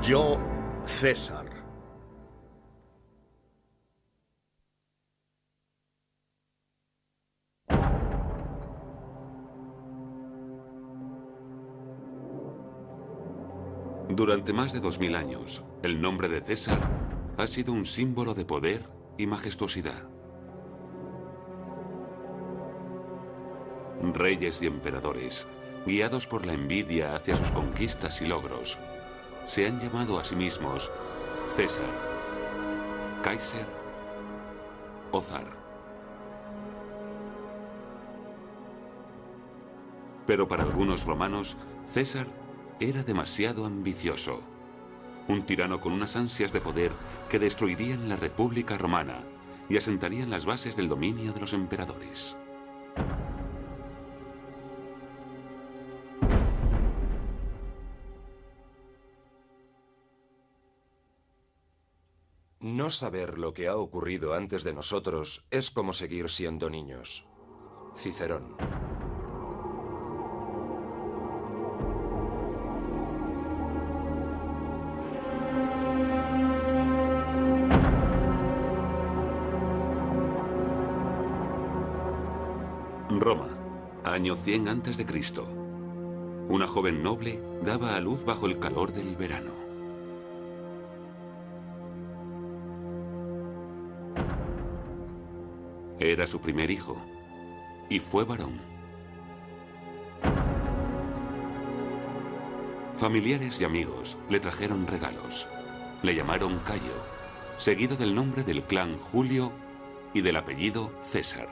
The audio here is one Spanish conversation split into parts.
Yo, César. Durante más de 2000 años, el nombre de César ha sido un símbolo de poder y majestuosidad. Reyes y emperadores, guiados por la envidia hacia sus conquistas y logros, se han llamado a sí mismos César, Kaiser o Zar. Pero para algunos romanos, César era demasiado ambicioso. Un tirano con unas ansias de poder que destruirían la República Romana y asentarían las bases del dominio de los emperadores. No saber lo que ha ocurrido antes de nosotros es como seguir siendo niños. Cicerón. Roma, año 100 a.C. Una joven noble daba a luz bajo el calor del verano. Era su primer hijo, y fue varón. Familiares y amigos le trajeron regalos. Le llamaron Cayo, seguido del nombre del clan Julio y del apellido César.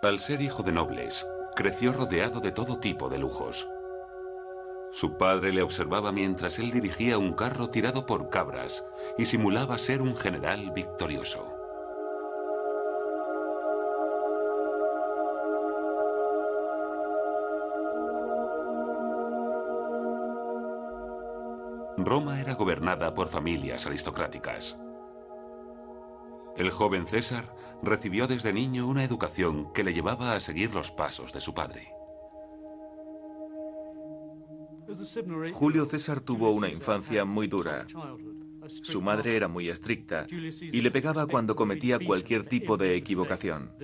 Al ser hijo de nobles, creció rodeado de todo tipo de lujos. Su padre le observaba mientras él dirigía un carro tirado por cabras y simulaba ser un general victorioso. Roma era gobernada por familias aristocráticas. El joven César recibió desde niño una educación que le llevaba a seguir los pasos de su padre. Julio César tuvo una infancia muy dura. Su madre era muy estricta y le pegaba cuando cometía cualquier tipo de equivocación.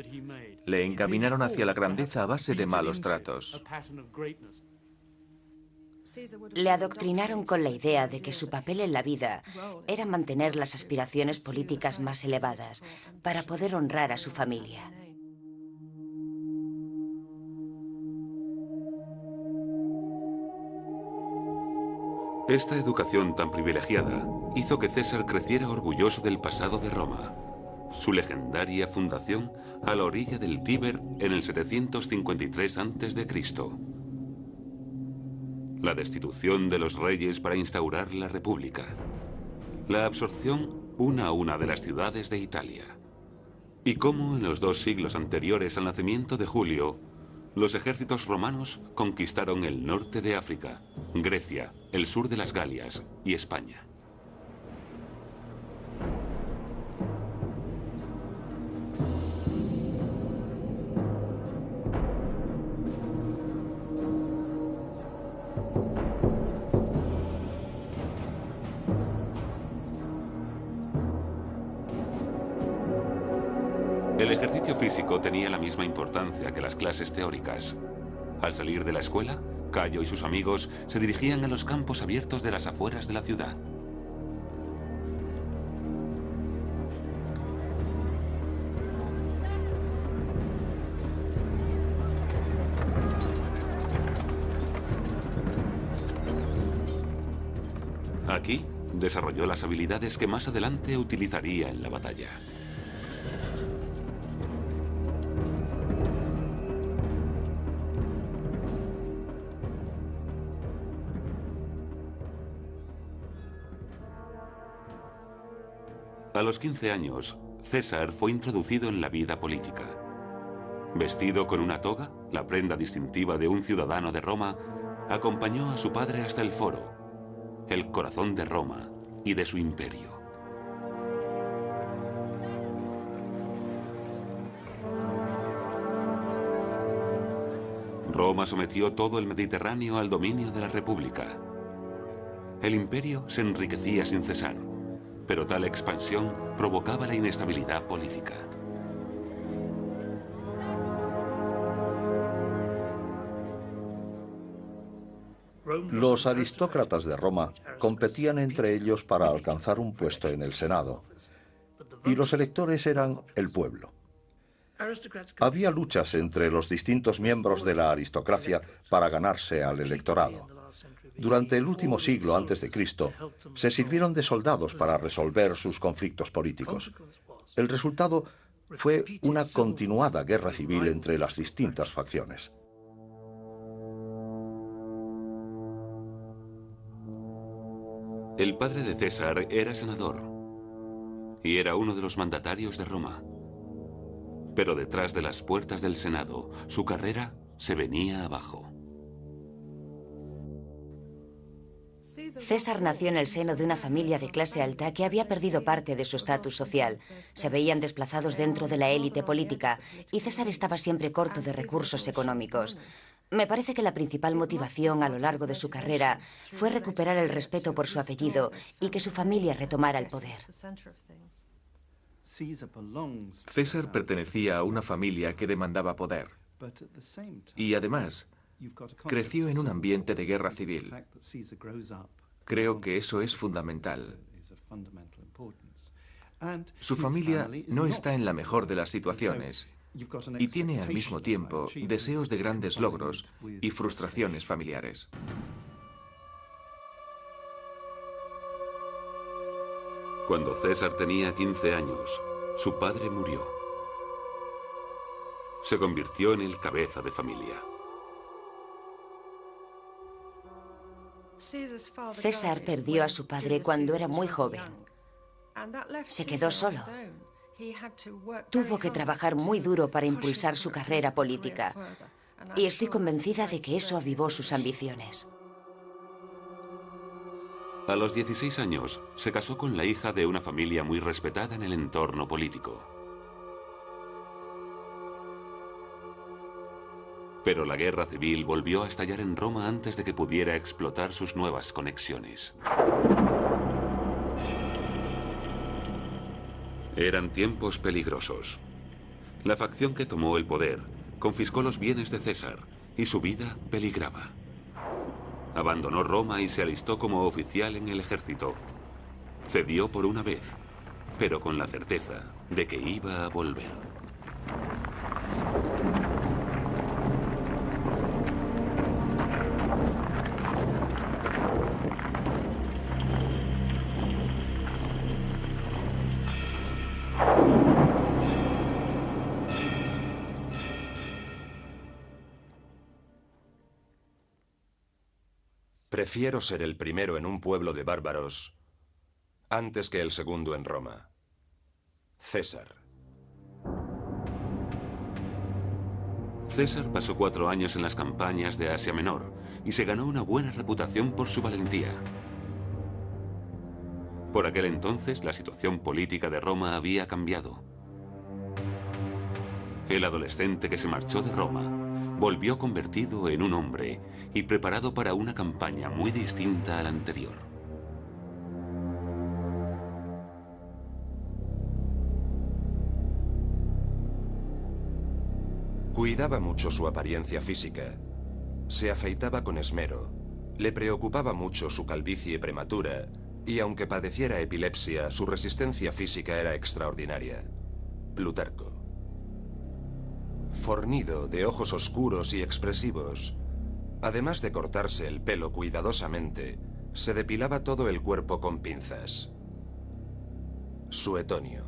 Le encaminaron hacia la grandeza a base de malos tratos. Le adoctrinaron con la idea de que su papel en la vida era mantener las aspiraciones políticas más elevadas para poder honrar a su familia. Esta educación tan privilegiada hizo que César creciera orgulloso del pasado de Roma, su legendaria fundación a la orilla del Tíber en el 753 a.C., la destitución de los reyes para instaurar la República, la absorción una a una de las ciudades de Italia, y cómo en los 2 siglos anteriores al nacimiento de Julio, los ejércitos romanos conquistaron el norte de África, Grecia, el sur de las Galias y España. El ejercicio físico tenía la misma importancia que las clases teóricas. Al salir de la escuela, Cayo y sus amigos se dirigían a los campos abiertos de las afueras de la ciudad. Aquí desarrolló las habilidades que más adelante utilizaría en la batalla. A los 15 años, César fue introducido en la vida política. Vestido con una toga, la prenda distintiva de un ciudadano de Roma, acompañó a su padre hasta el foro, el corazón de Roma y de su imperio. Roma sometió todo el Mediterráneo al dominio de la República. El imperio se enriquecía sin cesar, pero tal expansión provocaba la inestabilidad política. Los aristócratas de Roma competían entre ellos para alcanzar un puesto en el Senado, y los electores eran el pueblo. Había luchas entre los distintos miembros de la aristocracia para ganarse al electorado. Durante el último siglo antes de Cristo, se sirvieron de soldados para resolver sus conflictos políticos. El resultado fue una continuada guerra civil entre las distintas facciones. El padre de César era senador y era uno de los mandatarios de Roma. Pero detrás de las puertas del Senado, su carrera se venía abajo. César nació en el seno de una familia de clase alta que había perdido parte de su estatus social. Se veían desplazados dentro de la élite política y César estaba siempre corto de recursos económicos. Me parece que la principal motivación a lo largo de su carrera fue recuperar el respeto por su apellido y que su familia retomara el poder. César pertenecía a una familia que demandaba poder. Y además, creció en un ambiente de guerra civil. Creo que eso es fundamental. Su familia no está en la mejor de las situaciones y tiene al mismo tiempo deseos de grandes logros y frustraciones familiares. Cuando César tenía 15 años, su padre murió. Se convirtió en el cabeza de familia. César perdió a su padre cuando era muy joven. Se quedó solo. Tuvo que trabajar muy duro para impulsar su carrera política. Y estoy convencida de que eso avivó sus ambiciones. A los 16 años, se casó con la hija de una familia muy respetada en el entorno político. Pero la guerra civil volvió a estallar en Roma antes de que pudiera explotar sus nuevas conexiones. Eran tiempos peligrosos. La facción que tomó el poder confiscó los bienes de César y su vida peligraba. Abandonó Roma y se alistó como oficial en el ejército. Cedió por una vez, pero con la certeza de que iba a volver. Prefiero ser el primero en un pueblo de bárbaros antes que el segundo en Roma. César. César pasó 4 años en las campañas de Asia Menor y se ganó una buena reputación por su valentía. Por aquel entonces, la situación política de Roma había cambiado. El adolescente que se marchó de Roma volvió convertido en un hombre y preparado para una campaña muy distinta a la anterior. Cuidaba mucho su apariencia física. Se afeitaba con esmero. Le preocupaba mucho su calvicie prematura y aunque padeciera epilepsia, su resistencia física era extraordinaria. Plutarco. Fornido, de ojos oscuros y expresivos. Además de cortarse el pelo cuidadosamente, se depilaba todo el cuerpo con pinzas. Suetonio.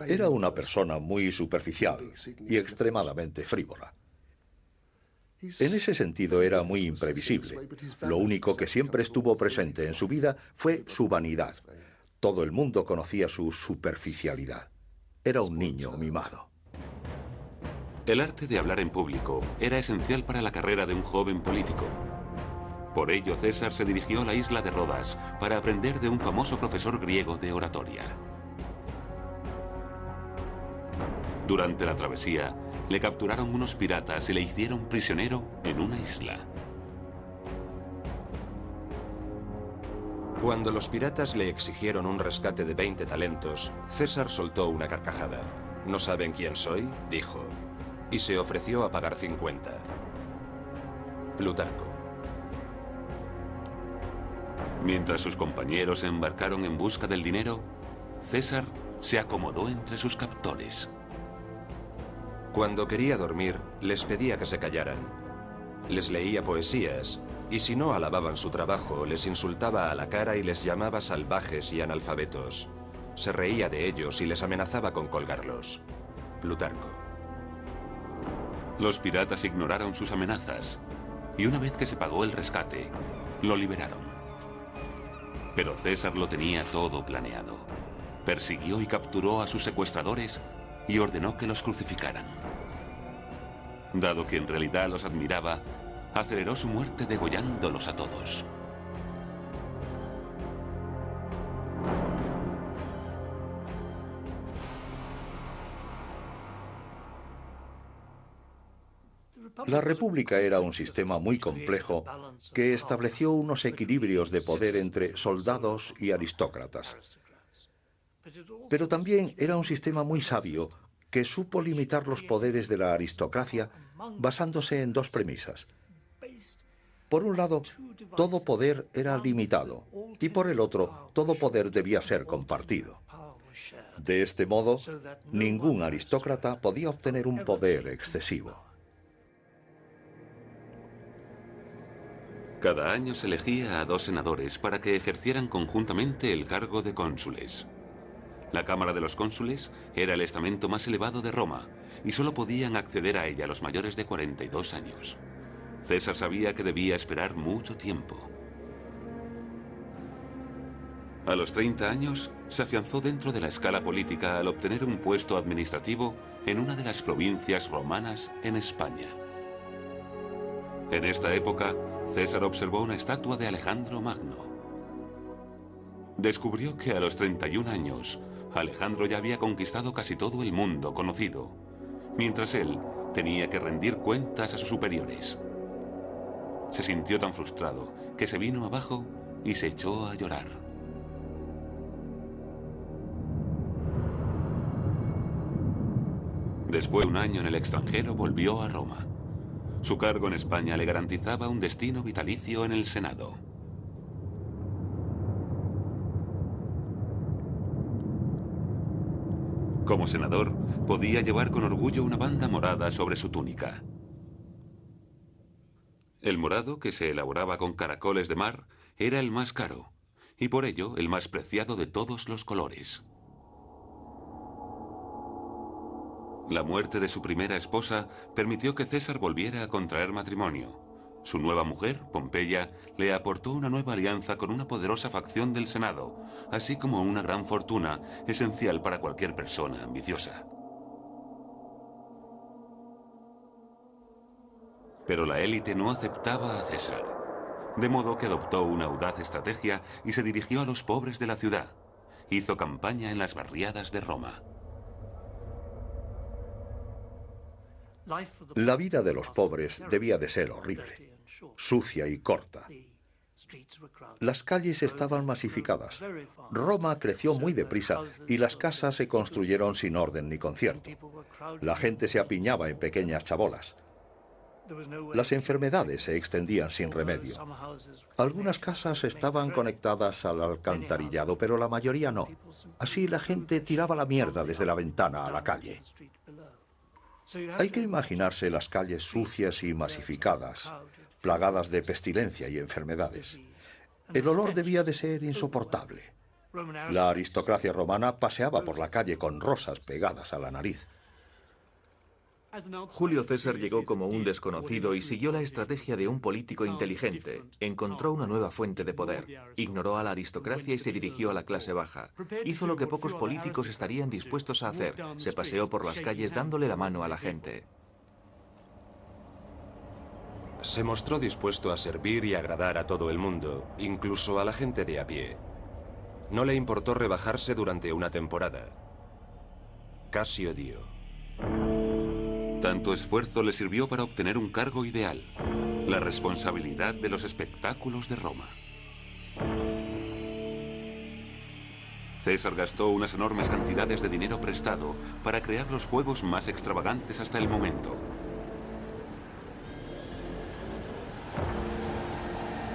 Era una persona muy superficial y extremadamente frívola. En ese sentido era muy imprevisible. Lo único que siempre estuvo presente en su vida fue su vanidad. Todo el mundo conocía su superficialidad. Era un niño mimado. El arte de hablar en público era esencial para la carrera de un joven político. Por ello, César se dirigió a la isla de Rodas para aprender de un famoso profesor griego de oratoria. Durante la travesía, le capturaron unos piratas y le hicieron prisionero en una isla. Cuando los piratas le exigieron un rescate de 20 talentos, César soltó una carcajada. ¿No saben quién soy?, dijo, y se ofreció a pagar 50. Plutarco. Mientras sus compañeros se embarcaron en busca del dinero, César se acomodó entre sus captores. Cuando quería dormir, les pedía que se callaran. Les leía poesías, y si no alababan su trabajo, les insultaba a la cara y les llamaba salvajes y analfabetos. Se reía de ellos y les amenazaba con colgarlos. Plutarco. Los piratas ignoraron sus amenazas, y una vez que se pagó el rescate, lo liberaron. Pero César lo tenía todo planeado. Persiguió y capturó a sus secuestradores y ordenó que los crucificaran. Dado que en realidad los admiraba, aceleró su muerte degollándolos a todos. La República era un sistema muy complejo que estableció unos equilibrios de poder entre soldados y aristócratas. Pero también era un sistema muy sabio que supo limitar los poderes de la aristocracia basándose en dos premisas. Por un lado, todo poder era limitado, y por el otro, todo poder debía ser compartido. De este modo, ningún aristócrata podía obtener un poder excesivo. Cada año se elegía a 2 senadores para que ejercieran conjuntamente el cargo de cónsules. La Cámara de los Cónsules era el estamento más elevado de Roma y solo podían acceder a ella los mayores de 42 años. César sabía que debía esperar mucho tiempo. A los 30 años, se afianzó dentro de la escala política al obtener un puesto administrativo en una de las provincias romanas en España. En esta época, César observó una estatua de Alejandro Magno. Descubrió que a los 31 años, Alejandro ya había conquistado casi todo el mundo conocido, mientras él tenía que rendir cuentas a sus superiores. Se sintió tan frustrado que se vino abajo y se echó a llorar. Después de un año en el extranjero, volvió a Roma. Su cargo en España le garantizaba un destino vitalicio en el Senado. Como senador, podía llevar con orgullo una banda morada sobre su túnica. El morado, que se elaboraba con caracoles de mar, era el más caro, y por ello el más preciado de todos los colores. La muerte de su primera esposa permitió que César volviera a contraer matrimonio. Su nueva mujer, Pompeya, le aportó una nueva alianza con una poderosa facción del Senado, así como una gran fortuna, esencial para cualquier persona ambiciosa. Pero la élite no aceptaba a César, de modo que adoptó una audaz estrategia y se dirigió a los pobres de la ciudad. Hizo campaña en las barriadas de Roma. La vida de los pobres debía de ser horrible, sucia y corta. Las calles estaban masificadas. Roma creció muy deprisa y las casas se construyeron sin orden ni concierto. La gente se apiñaba en pequeñas chabolas. Las enfermedades se extendían sin remedio. Algunas casas estaban conectadas al alcantarillado, pero la mayoría no. Así la gente tiraba la mierda desde la ventana a la calle. Hay que imaginarse las calles sucias y masificadas, plagadas de pestilencia y enfermedades. El olor debía de ser insoportable. La aristocracia romana paseaba por la calle con rosas pegadas a la nariz. Julio César llegó como un desconocido y siguió la estrategia de un político inteligente. Encontró una nueva fuente de poder. Ignoró a la aristocracia y se dirigió a la clase baja. Hizo lo que pocos políticos estarían dispuestos a hacer. Se paseó por las calles dándole la mano a la gente. Se mostró dispuesto a servir y agradar a todo el mundo, incluso a la gente de a pie. No le importó rebajarse durante una temporada. Casio Dio. Tanto esfuerzo le sirvió para obtener un cargo ideal, la responsabilidad de los espectáculos de Roma. César gastó unas enormes cantidades de dinero prestado para crear los juegos más extravagantes hasta el momento.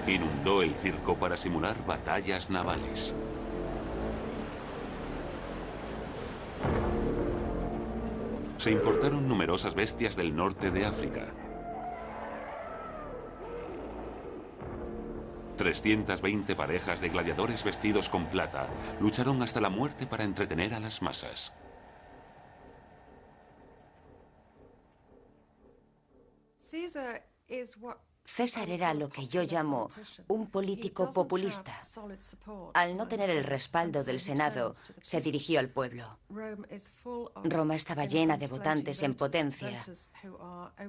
Inundó el circo para simular batallas navales. Se importaron numerosas bestias del norte de África. 320 parejas de gladiadores vestidos con plata lucharon hasta la muerte para entretener a las masas. César era lo que yo llamo un político populista. Al no tener el respaldo del Senado, se dirigió al pueblo. Roma estaba llena de votantes en potencia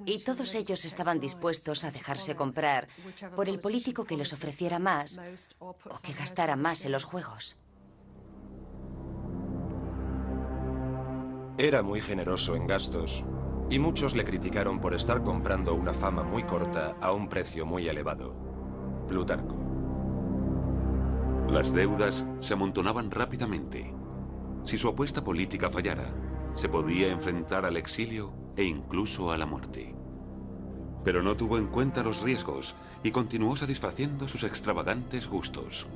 y todos ellos estaban dispuestos a dejarse comprar por el político que les ofreciera más o que gastara más en los juegos. Era muy generoso en gastos. Y muchos le criticaron por estar comprando una fama muy corta a un precio muy elevado. Plutarco. Las deudas se amontonaban rápidamente. Si su apuesta política fallara, se podía enfrentar al exilio e incluso a la muerte. Pero no tuvo en cuenta los riesgos y continuó satisfaciendo sus extravagantes gustos.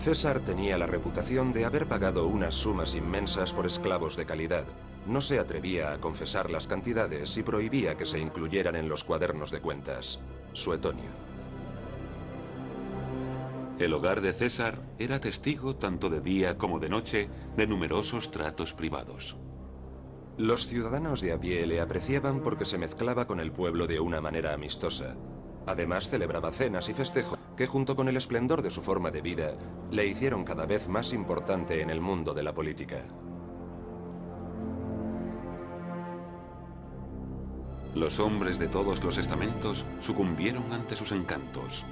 César tenía la reputación de haber pagado unas sumas inmensas por esclavos de calidad. No se atrevía a confesar las cantidades y prohibía que se incluyeran en los cuadernos de cuentas. Suetonio. El hogar de César era testigo tanto de día como de noche de numerosos tratos privados. Los ciudadanos de a pie le apreciaban porque se mezclaba con el pueblo de una manera amistosa. Además, celebraba cenas y festejos que, junto con el esplendor de su forma de vida, le hicieron cada vez más importante en el mundo de la política. Los hombres de todos los estamentos sucumbieron ante sus encantos,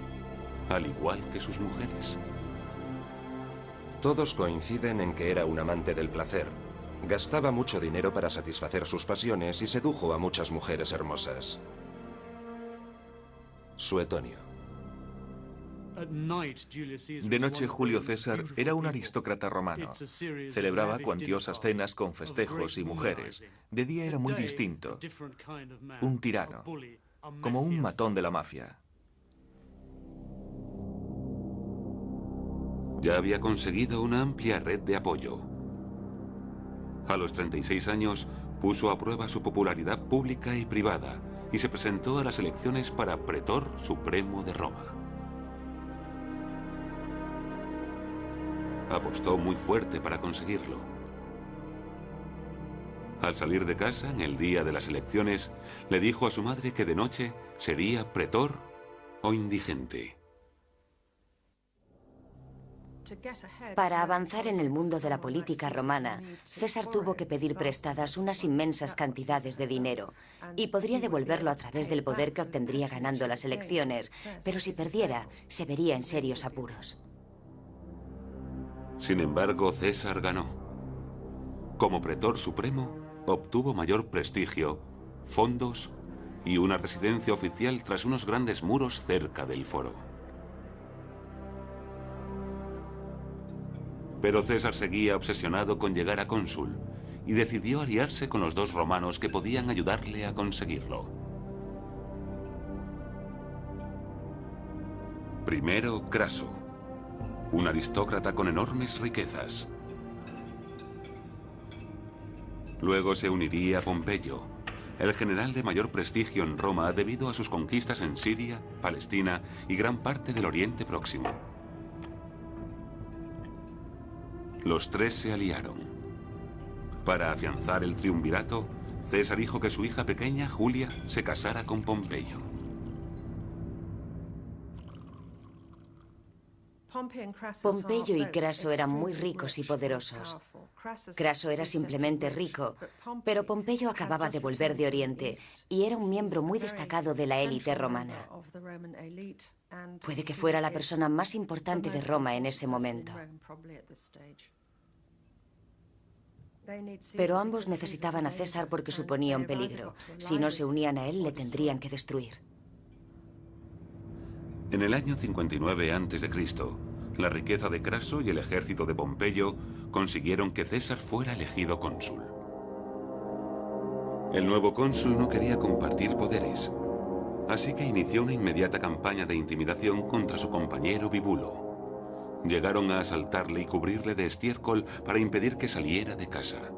al igual que sus mujeres. Todos coinciden en que era un amante del placer. Gastaba mucho dinero para satisfacer sus pasiones y sedujo a muchas mujeres hermosas. Suetonio. De noche, Julio César era un aristócrata romano. Celebraba cuantiosas cenas con festejos y mujeres. De día era muy distinto. Un tirano, como un matón de la mafia. Ya había conseguido una amplia red de apoyo. A los 36 años, puso a prueba su popularidad pública y privada y se presentó a las elecciones para pretor supremo de Roma. Apostó muy fuerte para conseguirlo. Al salir de casa, en el día de las elecciones, le dijo a su madre que de noche sería pretor o indigente. Para avanzar en el mundo de la política romana, César tuvo que pedir prestadas unas inmensas cantidades de dinero y podría devolverlo a través del poder que obtendría ganando las elecciones, pero si perdiera, se vería en serios apuros. Sin embargo, César ganó. Como pretor supremo, obtuvo mayor prestigio, fondos y una residencia oficial tras unos grandes muros cerca del foro. Pero César seguía obsesionado con llegar a cónsul y decidió aliarse con los dos romanos que podían ayudarle a conseguirlo. Primero, Craso, un aristócrata con enormes riquezas. Luego se uniría Pompeyo, el general de mayor prestigio en Roma debido a sus conquistas en Siria, Palestina y gran parte del Oriente Próximo. Los tres se aliaron. Para afianzar el triunvirato, César dijo que su hija pequeña, Julia, se casara con Pompeyo. Pompeyo y Craso eran muy ricos y poderosos. Craso era simplemente rico, pero Pompeyo acababa de volver de Oriente y era un miembro muy destacado de la élite romana. Puede que fuera la persona más importante de Roma en ese momento. Pero ambos necesitaban a César porque suponía un peligro. Si no se unían a él, le tendrían que destruir. En el año 59 a.C., la riqueza de Craso y el ejército de Pompeyo consiguieron que César fuera elegido cónsul. El nuevo cónsul no quería compartir poderes, así que inició una inmediata campaña de intimidación contra su compañero Bibulo. Llegaron a asaltarle y cubrirle de estiércol para impedir que saliera de casa.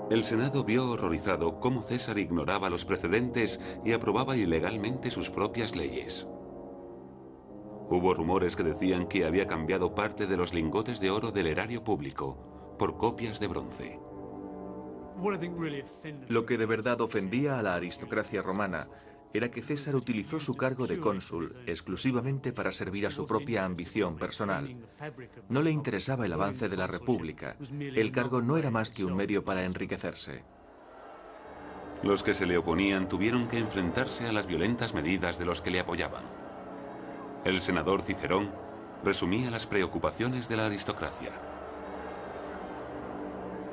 El Senado vio horrorizado cómo César ignoraba los precedentes y aprobaba ilegalmente sus propias leyes. Hubo rumores que decían que había cambiado parte de los lingotes de oro del erario público por copias de bronce. Lo que de verdad ofendía a la aristocracia romana era que César utilizó su cargo de cónsul exclusivamente para servir a su propia ambición personal. No le interesaba el avance de la República. El cargo no era más que un medio para enriquecerse. Los que se le oponían tuvieron que enfrentarse a las violentas medidas de los que le apoyaban. El senador Cicerón resumía las preocupaciones de la aristocracia.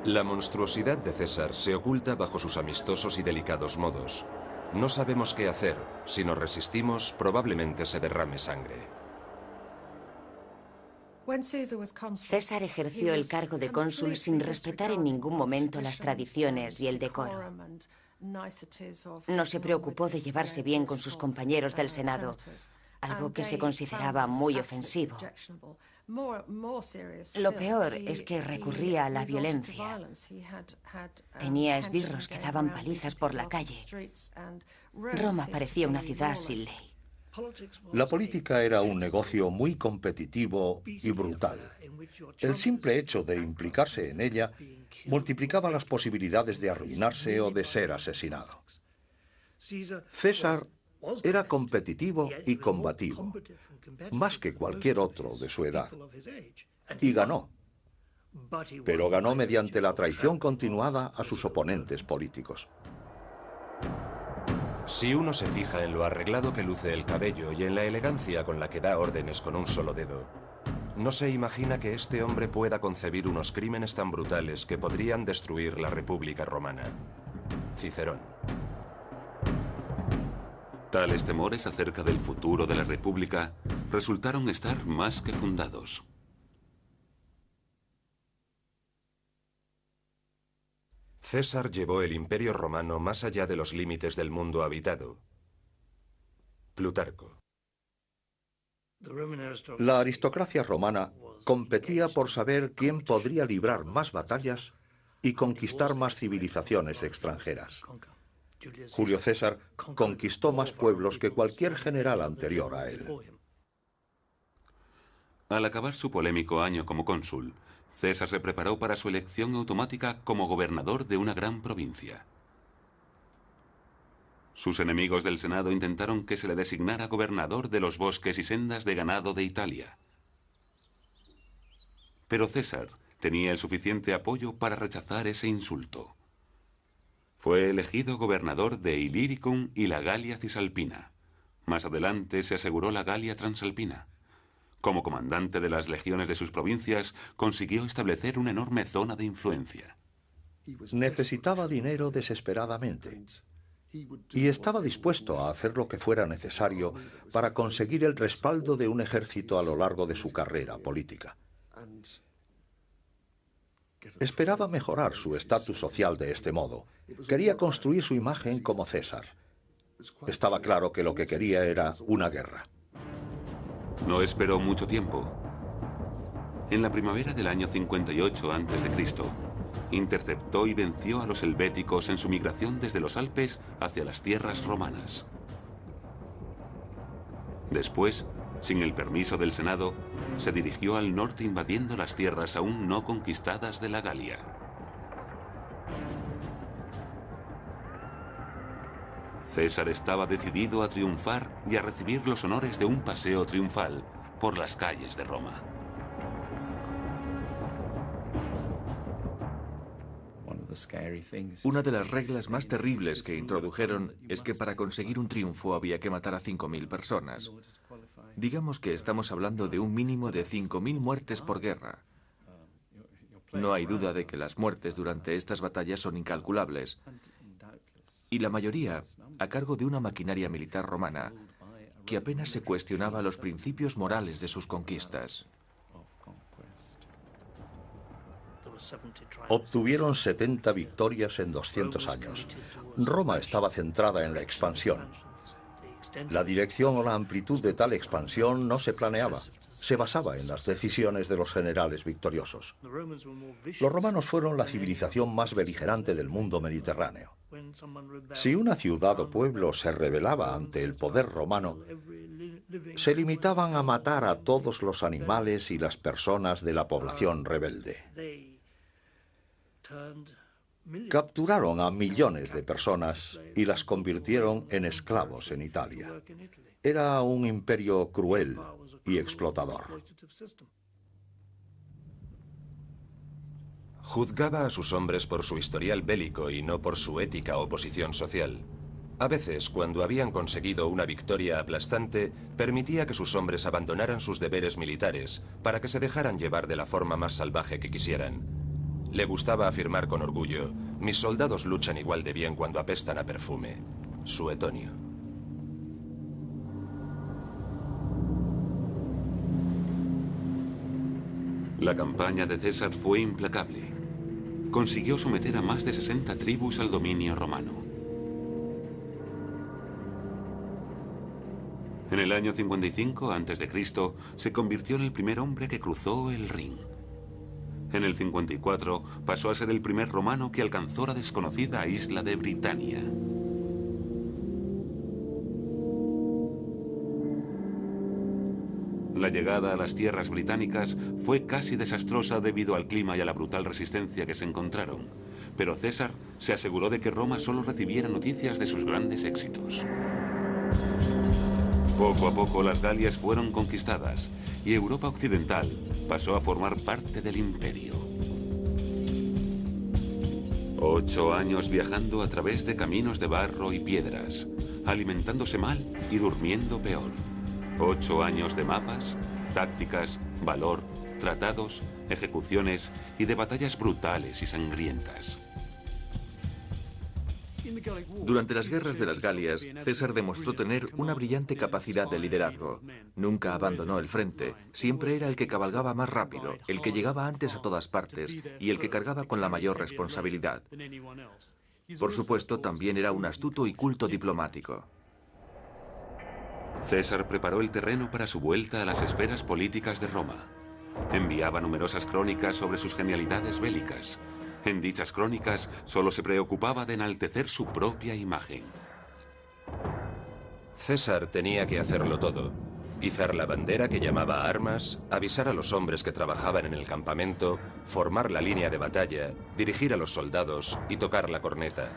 La monstruosidad de César se oculta bajo sus amistosos y delicados modos. No sabemos qué hacer. Si nos resistimos, probablemente se derrame sangre. César ejerció el cargo de cónsul sin respetar en ningún momento las tradiciones y el decoro. No se preocupó de llevarse bien con sus compañeros del Senado, algo que se consideraba muy ofensivo. Lo peor es que recurría a la violencia. Tenía esbirros que daban palizas por la calle. Roma parecía una ciudad sin ley. La política era un negocio muy competitivo y brutal. El simple hecho de implicarse en ella multiplicaba las posibilidades de arruinarse o de ser asesinado. César era competitivo y combativo, más que cualquier otro de su edad, y ganó. Pero ganó mediante la traición continuada a sus oponentes políticos. Si uno se fija en lo arreglado que luce el cabello y en la elegancia con la que da órdenes con un solo dedo, no se imagina que este hombre pueda concebir unos crímenes tan brutales que podrían destruir la República Romana. Cicerón. Tales temores acerca del futuro de la República resultaron estar más que fundados. César llevó el Imperio Romano más allá de los límites del mundo habitado. Plutarco. La aristocracia romana competía por saber quién podría librar más batallas y conquistar más civilizaciones extranjeras. Julio César conquistó más pueblos que cualquier general anterior a él. Al acabar su polémico año como cónsul, César se preparó para su elección automática como gobernador de una gran provincia. Sus enemigos del Senado intentaron que se le designara gobernador de los bosques y sendas de ganado de Italia. Pero César tenía el suficiente apoyo para rechazar ese insulto. Fue elegido gobernador de Illyricum y la Galia Cisalpina. Más adelante se aseguró la Galia Transalpina. Como comandante de las legiones de sus provincias, consiguió establecer una enorme zona de influencia. Necesitaba dinero desesperadamente y estaba dispuesto a hacer lo que fuera necesario para conseguir el respaldo de un ejército a lo largo de su carrera política. Esperaba mejorar su estatus social de este modo. Quería construir su imagen como César. Estaba claro que lo que quería era una guerra. No esperó mucho tiempo. En la primavera del año 58 a.C., interceptó y venció a los helvéticos en su migración desde los Alpes hacia las tierras romanas. Después, sin el permiso del Senado, se dirigió al norte invadiendo las tierras aún no conquistadas de la Galia. César estaba decidido a triunfar y a recibir los honores de un paseo triunfal por las calles de Roma. Una de las reglas más terribles que introdujeron es que para conseguir un triunfo había que matar a 5.000 personas. Digamos que estamos hablando de un mínimo de 5.000 muertes por guerra. No hay duda de que las muertes durante estas batallas son incalculables, y la mayoría a cargo de una maquinaria militar romana que apenas se cuestionaba los principios morales de sus conquistas. Obtuvieron 70 victorias en 200 años. Roma estaba centrada en la expansión. La dirección o la amplitud de tal expansión no se planeaba. Se basaba en las decisiones de los generales victoriosos. Los romanos fueron la civilización más beligerante del mundo mediterráneo. Si una ciudad o pueblo se rebelaba ante el poder romano, se limitaban a matar a todos los animales y las personas de la población rebelde. Capturaron a millones de personas y las convirtieron en esclavos en Italia. Era un imperio cruel y explotador. Juzgaba a sus hombres por su historial bélico y no por su ética o posición social. A veces, cuando habían conseguido una victoria aplastante, permitía que sus hombres abandonaran sus deberes militares para que se dejaran llevar de la forma más salvaje que quisieran. Le gustaba afirmar con orgullo: mis soldados luchan igual de bien cuando apestan a perfume. Suetonio. La campaña de César fue implacable. Consiguió someter a más de 60 tribus al dominio romano. En el año 55 a.C. se convirtió en el primer hombre que cruzó el Rin. En el 54 pasó a ser el primer romano que alcanzó la desconocida isla de Britania. La llegada a las tierras británicas fue casi desastrosa debido al clima y a la brutal resistencia que se encontraron. Pero César se aseguró de que Roma solo recibiera noticias de sus grandes éxitos. Poco a poco las Galias fueron conquistadas y Europa occidental pasó a formar parte del imperio. 8 años viajando a través de caminos de barro y piedras, alimentándose mal y durmiendo peor. 8 años de mapas, tácticas, valor, tratados, ejecuciones y de batallas brutales y sangrientas. Durante las guerras de las Galias, César demostró tener una brillante capacidad de liderazgo. Nunca abandonó el frente, siempre era el que cabalgaba más rápido, el que llegaba antes a todas partes y el que cargaba con la mayor responsabilidad. Por supuesto, también era un astuto y culto diplomático. César preparó el terreno para su vuelta a las esferas políticas de Roma. Enviaba numerosas crónicas sobre sus genialidades bélicas. En dichas crónicas solo se preocupaba de enaltecer su propia imagen. César tenía que hacerlo todo. Izar la bandera que llamaba armas, avisar a los hombres que trabajaban en el campamento, formar la línea de batalla, dirigir a los soldados y tocar la corneta.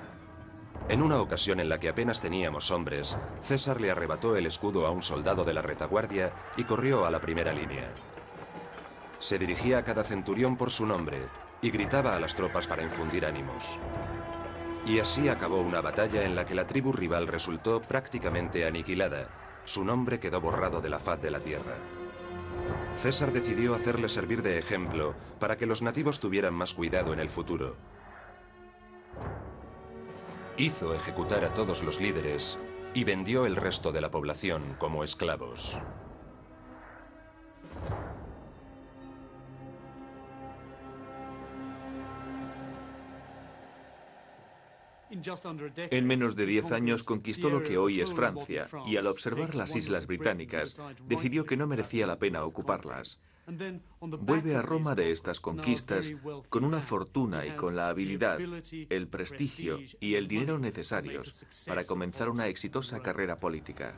En una ocasión en la que apenas teníamos hombres, César le arrebató el escudo a un soldado de la retaguardia y corrió a la primera línea. Se dirigía a cada centurión por su nombre y gritaba a las tropas para infundir ánimos. Y así acabó una batalla en la que la tribu rival resultó prácticamente aniquilada. Su nombre quedó borrado de la faz de la tierra. César decidió hacerle servir de ejemplo para que los nativos tuvieran más cuidado en el futuro. Hizo ejecutar a todos los líderes y vendió el resto de la población como esclavos. En menos de 10 años conquistó lo que hoy es Francia y al observar las islas británicas decidió que no merecía la pena ocuparlas. Vuelve a Roma de estas conquistas con una fortuna y con la habilidad, el prestigio y el dinero necesarios para comenzar una exitosa carrera política.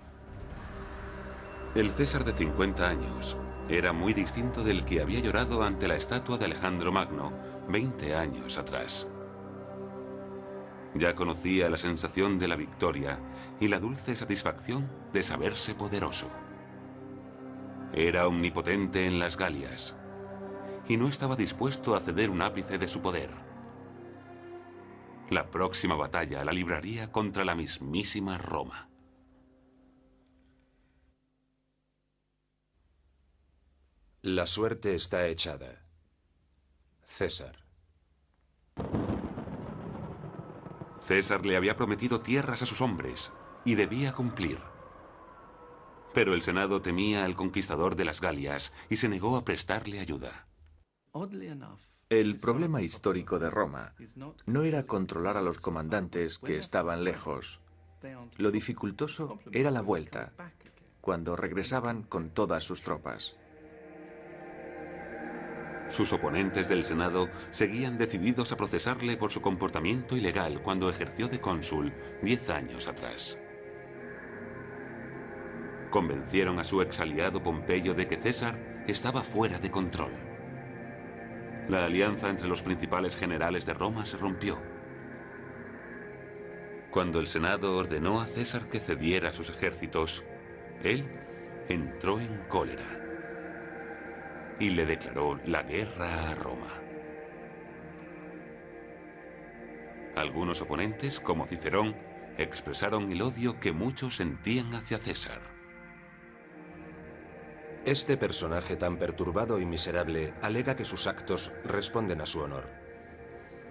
El César de 50 años era muy distinto del que había llorado ante la estatua de Alejandro Magno 20 años atrás. Ya conocía la sensación de la victoria y la dulce satisfacción de saberse poderoso. Era omnipotente en las Galias y no estaba dispuesto a ceder un ápice de su poder. La próxima batalla la libraría contra la mismísima Roma. La suerte está echada. César. César le había prometido tierras a sus hombres y debía cumplir. Pero el Senado temía al conquistador de las Galias y se negó a prestarle ayuda. El problema histórico de Roma no era controlar a los comandantes que estaban lejos. Lo dificultoso era la vuelta, cuando regresaban con todas sus tropas. Sus oponentes del Senado seguían decididos a procesarle por su comportamiento ilegal cuando ejerció de cónsul 10 años atrás. Convencieron a su exaliado Pompeyo de que César estaba fuera de control. La alianza entre los principales generales de Roma se rompió. Cuando el Senado ordenó a César que cediera sus ejércitos, él entró en cólera y le declaró la guerra a Roma. Algunos oponentes, como Cicerón, expresaron el odio que muchos sentían hacia César. Este personaje tan perturbado y miserable alega que sus actos responden a su honor.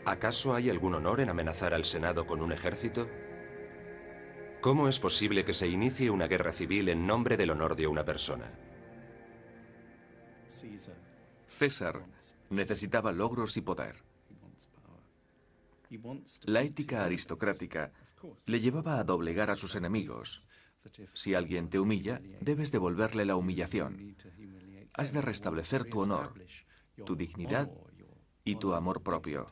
¿Acaso hay algún honor en amenazar al Senado con un ejército? ¿Cómo es posible que se inicie una guerra civil en nombre del honor de una persona? César necesitaba logros y poder. La ética aristocrática le llevaba a doblegar a sus enemigos. Si alguien te humilla, debes devolverle la humillación. Has de restablecer tu honor, tu dignidad y tu amor propio.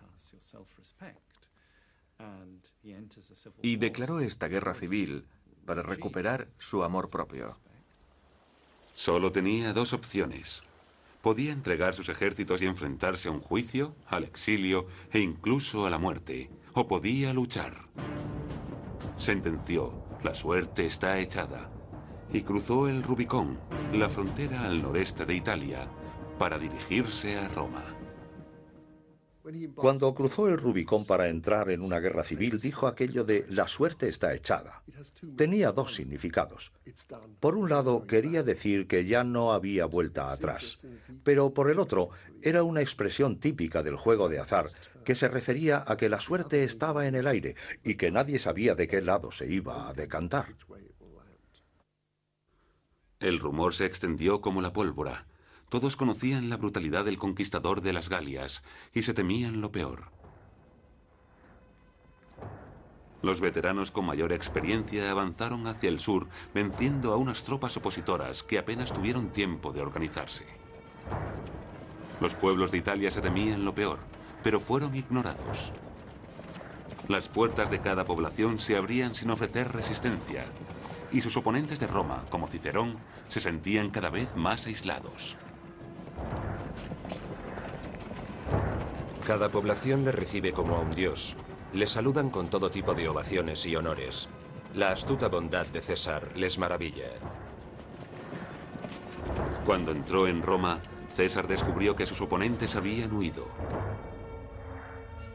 Y declaró esta guerra civil para recuperar su amor propio. Solo tenía dos opciones. Podía entregar sus ejércitos y enfrentarse a un juicio, al exilio e incluso a la muerte, o podía luchar. Sentenció: la suerte está echada, y cruzó el Rubicón, la frontera al noreste de Italia, para dirigirse a Roma. Cuando cruzó el Rubicón para entrar en una guerra civil, dijo aquello de «la suerte está echada». Tenía dos significados. Por un lado, quería decir que ya no había vuelta atrás, pero por el otro, era una expresión típica del juego de azar que se refería a que la suerte estaba en el aire y que nadie sabía de qué lado se iba a decantar. El rumor se extendió como la pólvora. Todos conocían la brutalidad del conquistador de las Galias y se temían lo peor. Los veteranos con mayor experiencia avanzaron hacia el sur, venciendo a unas tropas opositoras que apenas tuvieron tiempo de organizarse. Los pueblos de Italia se temían lo peor, pero fueron ignorados. Las puertas de cada población se abrían sin ofrecer resistencia, y sus oponentes de Roma, como Cicerón, se sentían cada vez más aislados. Cada población le recibe como a un dios. Le saludan con todo tipo de ovaciones y honores. La astuta bondad de César les maravilla. Cuando entró en Roma, César descubrió que sus oponentes habían huido.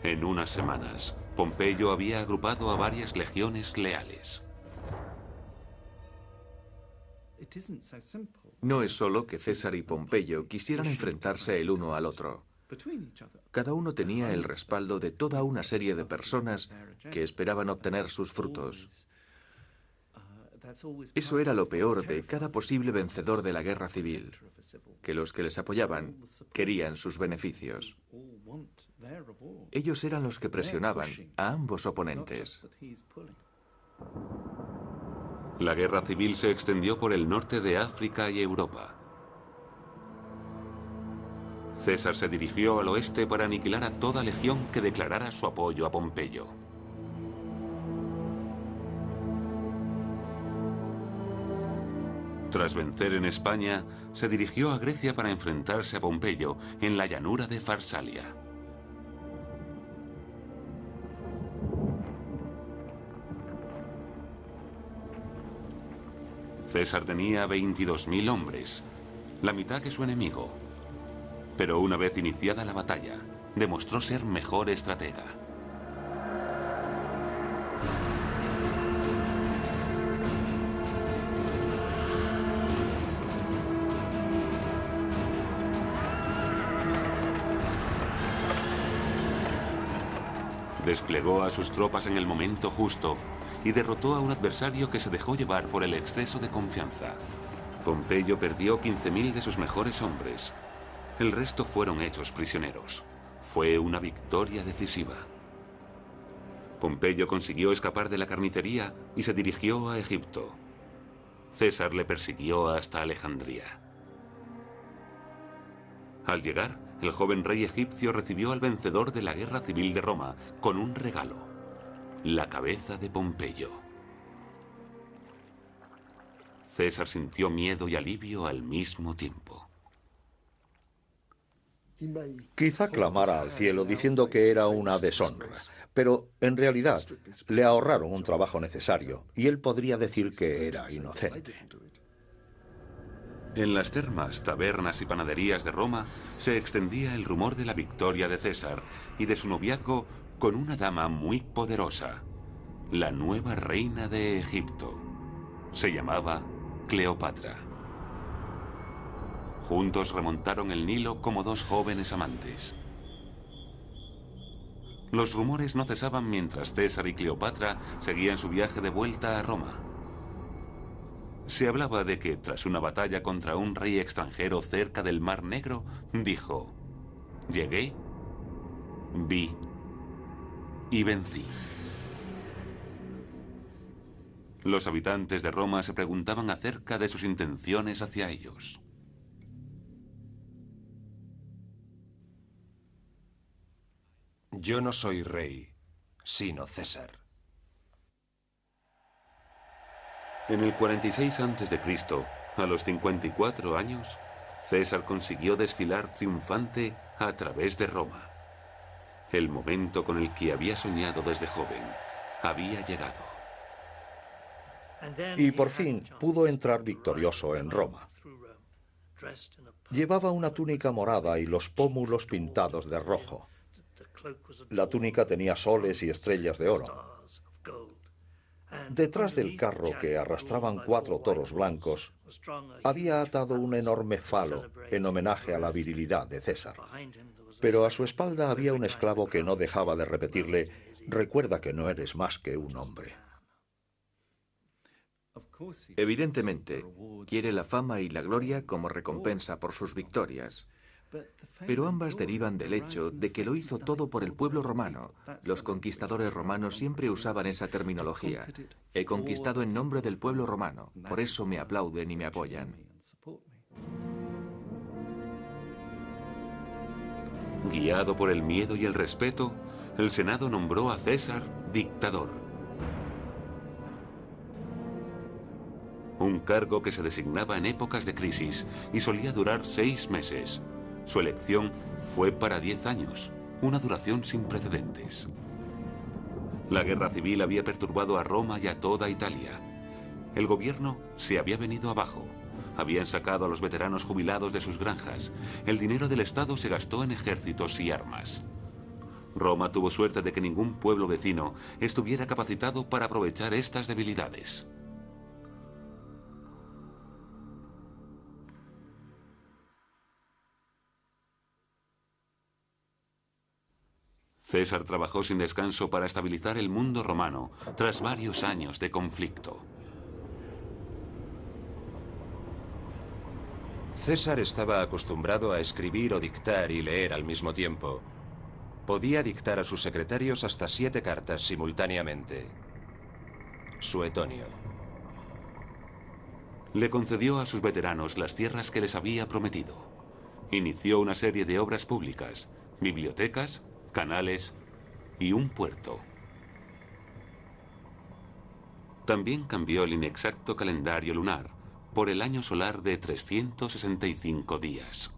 En unas semanas, Pompeyo había agrupado a varias legiones leales. No es solo que César y Pompeyo quisieran enfrentarse el uno al otro. Cada uno tenía el respaldo de toda una serie de personas que esperaban obtener sus frutos. Eso era lo peor de cada posible vencedor de la guerra civil, que los que les apoyaban querían sus beneficios. Ellos eran los que presionaban a ambos oponentes. La guerra civil se extendió por el norte de África y Europa. César se dirigió al oeste para aniquilar a toda legión que declarara su apoyo a Pompeyo. Tras vencer en España, se dirigió a Grecia para enfrentarse a Pompeyo en la llanura de Farsalia. César tenía 22.000 hombres, la mitad que su enemigo. Pero una vez iniciada la batalla, demostró ser mejor estratega. Desplegó a sus tropas en el momento justo y derrotó a un adversario que se dejó llevar por el exceso de confianza. Pompeyo perdió 15.000 de sus mejores hombres. El resto fueron hechos prisioneros. Fue una victoria decisiva. Pompeyo consiguió escapar de la carnicería y se dirigió a Egipto. César le persiguió hasta Alejandría. Al llegar, el joven rey egipcio recibió al vencedor de la guerra civil de Roma con un regalo: la cabeza de Pompeyo. César sintió miedo y alivio al mismo tiempo. Quizá clamara al cielo diciendo que era una deshonra, pero en realidad le ahorraron un trabajo necesario y él podría decir que era inocente. En las termas, tabernas y panaderías de Roma se extendía el rumor de la victoria de César y de su noviazgo con una dama muy poderosa, la nueva reina de Egipto. Se llamaba Cleopatra. Juntos remontaron el Nilo como dos jóvenes amantes. Los rumores no cesaban mientras César y Cleopatra seguían su viaje de vuelta a Roma. Se hablaba de que, tras una batalla contra un rey extranjero cerca del Mar Negro, dijo: llegué, vi y vencí. Los habitantes de Roma se preguntaban acerca de sus intenciones hacia ellos. Yo no soy rey, sino César. En el 46 a.C., a los 54 años, César consiguió desfilar triunfante a través de Roma. El momento con el que había soñado desde joven había llegado. Y por fin pudo entrar victorioso en Roma. Llevaba una túnica morada y los pómulos pintados de rojo. La túnica tenía soles y estrellas de oro. Detrás del carro, que arrastraban 4 toros blancos, había atado un enorme falo en homenaje a la virilidad de César. Pero a su espalda había un esclavo que no dejaba de repetirle: recuerda que no eres más que un hombre. Evidentemente, quiere la fama y la gloria como recompensa por sus victorias. Pero ambas derivan del hecho de que lo hizo todo por el pueblo romano. Los conquistadores romanos siempre usaban esa terminología. He conquistado en nombre del pueblo romano, por eso me aplauden y me apoyan. Guiado por el miedo y el respeto, el Senado nombró a César dictador. Un cargo que se designaba en épocas de crisis y solía durar 6 meses. Su elección fue para 10 años, una duración sin precedentes. La guerra civil había perturbado a Roma y a toda Italia. El gobierno se había venido abajo. Habían sacado a los veteranos jubilados de sus granjas. El dinero del Estado se gastó en ejércitos y armas. Roma tuvo suerte de que ningún pueblo vecino estuviera capacitado para aprovechar estas debilidades. César trabajó sin descanso para estabilizar el mundo romano tras varios años de conflicto. César estaba acostumbrado a escribir o dictar y leer al mismo tiempo. Podía dictar a sus secretarios hasta 7 cartas simultáneamente. Suetonio. Le concedió a sus veteranos las tierras que les había prometido. Inició una serie de obras públicas, bibliotecas, canales y un puerto. También cambió el inexacto calendario lunar por el año solar de 365 días.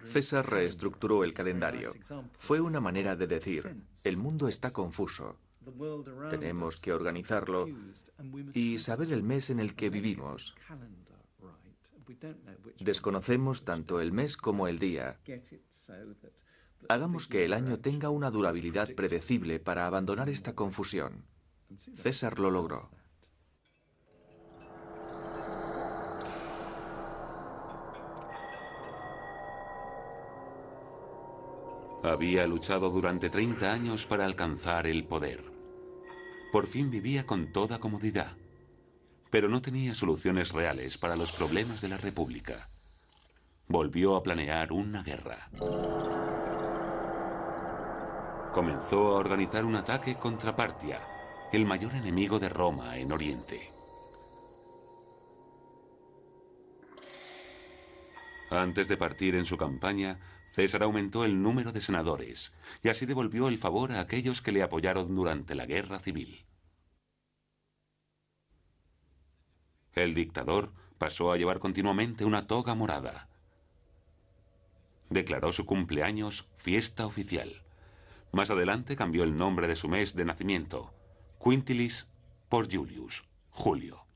César reestructuró el calendario. Fue una manera de decir: el mundo está confuso. Tenemos que organizarlo y saber el mes en el que vivimos. Desconocemos tanto el mes como el día. Hagamos que el año tenga una durabilidad predecible para abandonar esta confusión. César lo logró. Había luchado durante 30 años para alcanzar el poder. Por fin vivía con toda comodidad, pero no tenía soluciones reales para los problemas de la República. Volvió a planear una guerra. Comenzó a organizar un ataque contra Partia, el mayor enemigo de Roma en Oriente. Antes de partir en su campaña, César aumentó el número de senadores y así devolvió el favor a aquellos que le apoyaron durante la guerra civil. El dictador pasó a llevar continuamente una toga morada. Declaró su cumpleaños fiesta oficial. Más adelante cambió el nombre de su mes de nacimiento, Quintilis, por Julius, Julio.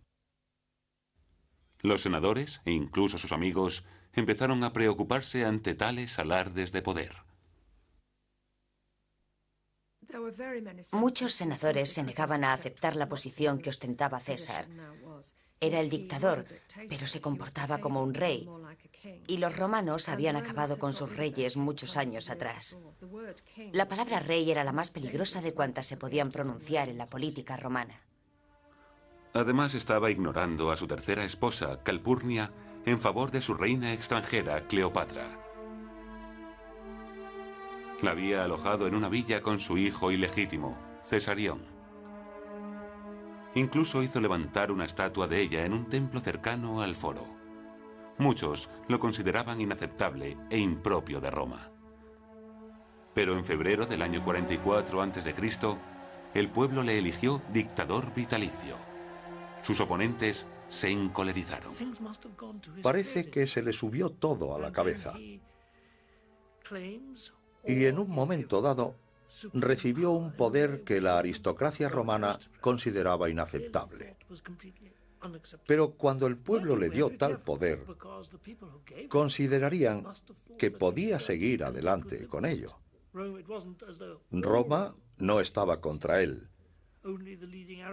Los senadores, e incluso sus amigos, empezaron a preocuparse ante tales alardes de poder. Muchos senadores se negaban a aceptar la posición que ostentaba César. Era el dictador, pero se comportaba como un rey. Y los romanos habían acabado con sus reyes muchos años atrás. La palabra rey era la más peligrosa de cuantas se podían pronunciar en la política romana. Además, estaba ignorando a su tercera esposa, Calpurnia, en favor de su reina extranjera, Cleopatra. La había alojado en una villa con su hijo ilegítimo, Cesarión. Incluso hizo levantar una estatua de ella en un templo cercano al foro. Muchos lo consideraban inaceptable e impropio de Roma. Pero en febrero del año 44 a.C., el pueblo le eligió dictador vitalicio. Sus oponentes se encolerizaron. Parece que se le subió todo a la cabeza. Y en un momento dado, recibió un poder que la aristocracia romana consideraba inaceptable. Pero cuando el pueblo le dio tal poder, considerarían que podía seguir adelante con ello. Roma no estaba contra él.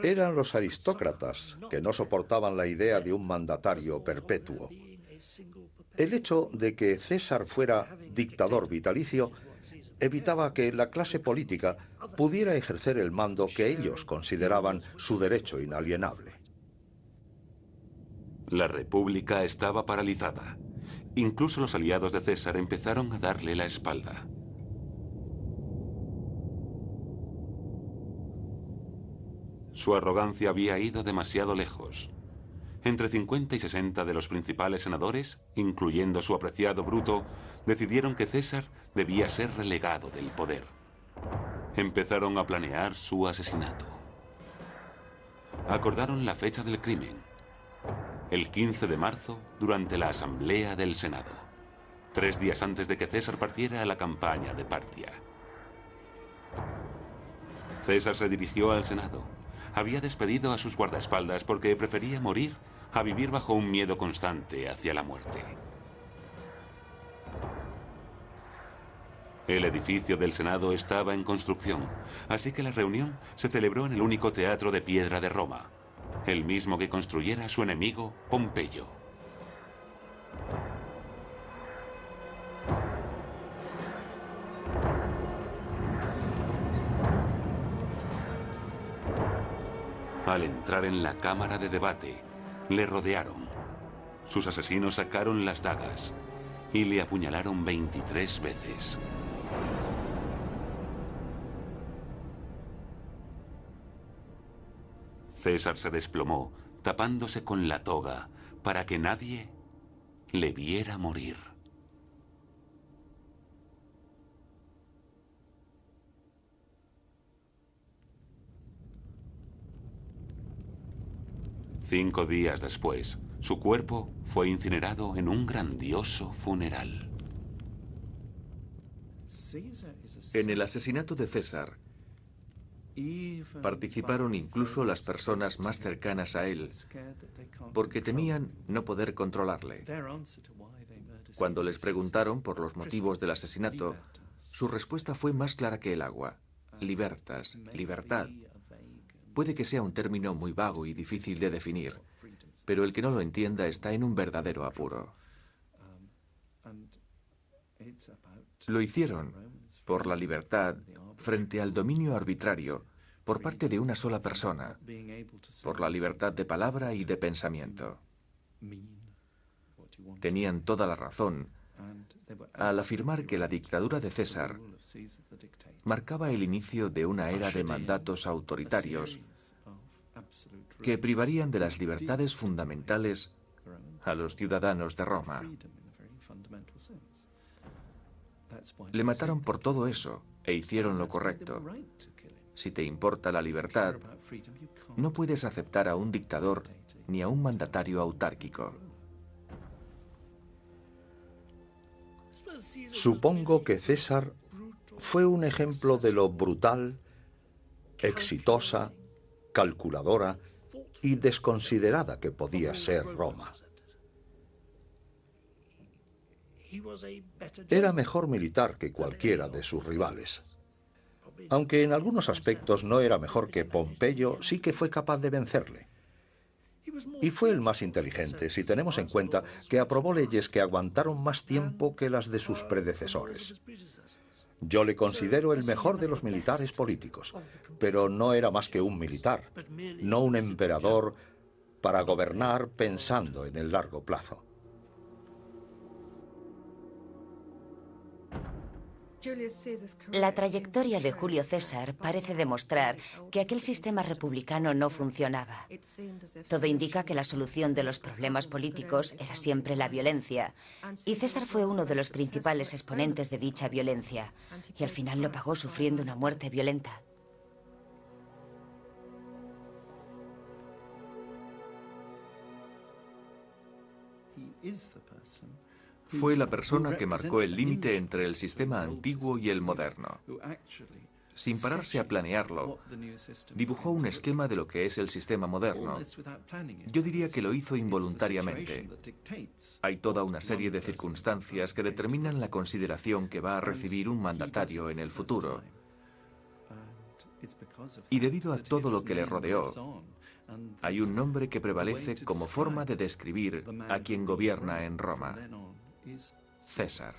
Eran los aristócratas que no soportaban la idea de un mandatario perpetuo. El hecho de que César fuera dictador vitalicio evitaba que la clase política pudiera ejercer el mando que ellos consideraban su derecho inalienable. La República estaba paralizada. Incluso los aliados de César empezaron a darle la espalda. Su arrogancia había ido demasiado lejos. Entre 50 y 60 de los principales senadores, incluyendo su apreciado Bruto, decidieron que César debía ser relegado del poder. Empezaron a planear su asesinato. Acordaron la fecha del crimen, el 15 de marzo, durante la Asamblea del Senado, 3 días antes de que César partiera a la campaña de Partia. César se dirigió al Senado. Había despedido a sus guardaespaldas porque prefería morir a vivir bajo un miedo constante hacia la muerte. El edificio del Senado estaba en construcción, así que la reunión se celebró en el único teatro de piedra de Roma, el mismo que construyera su enemigo Pompeyo. Al entrar en la cámara de debate, le rodearon. Sus asesinos sacaron las dagas y le apuñalaron 23 veces. César se desplomó, tapándose con la toga, para que nadie le viera morir. Cinco días después, su cuerpo fue incinerado en un grandioso funeral. En el asesinato de César participaron incluso las personas más cercanas a él, porque temían no poder controlarle. Cuando les preguntaron por los motivos del asesinato, su respuesta fue más clara que el agua: libertas, libertad. Puede que sea un término muy vago y difícil de definir, pero el que no lo entienda está en un verdadero apuro. Lo hicieron por la libertad frente al dominio arbitrario por parte de una sola persona, por la libertad de palabra y de pensamiento. Tenían toda la razón al afirmar que la dictadura de César marcaba el inicio de una era de mandatos autoritarios que privarían de las libertades fundamentales a los ciudadanos de Roma. Le mataron por todo eso e hicieron lo correcto. Si te importa la libertad, no puedes aceptar a un dictador ni a un mandatario autárquico. Supongo que César fue un ejemplo de lo brutal, exitosa, calculadora y desconsiderada que podía ser Roma. Era mejor militar que cualquiera de sus rivales. Aunque en algunos aspectos no era mejor que Pompeyo, sí que fue capaz de vencerle. Y fue el más inteligente, si tenemos en cuenta que aprobó leyes que aguantaron más tiempo que las de sus predecesores. Yo le considero el mejor de los militares políticos, pero no era más que un militar, no un emperador para gobernar pensando en el largo plazo. La trayectoria de Julio César parece demostrar que aquel sistema republicano no funcionaba. Todo indica que la solución de los problemas políticos era siempre la violencia, y César fue uno de los principales exponentes de dicha violencia, y al final lo pagó sufriendo una muerte violenta. Fue la persona que marcó el límite entre el sistema antiguo y el moderno. Sin pararse a planearlo, dibujó un esquema de lo que es el sistema moderno. Yo diría que lo hizo involuntariamente. Hay toda una serie de circunstancias que determinan la consideración que va a recibir un mandatario en el futuro. Y debido a todo lo que le rodeó, hay un nombre que prevalece como forma de describir a quien gobierna en Roma: César.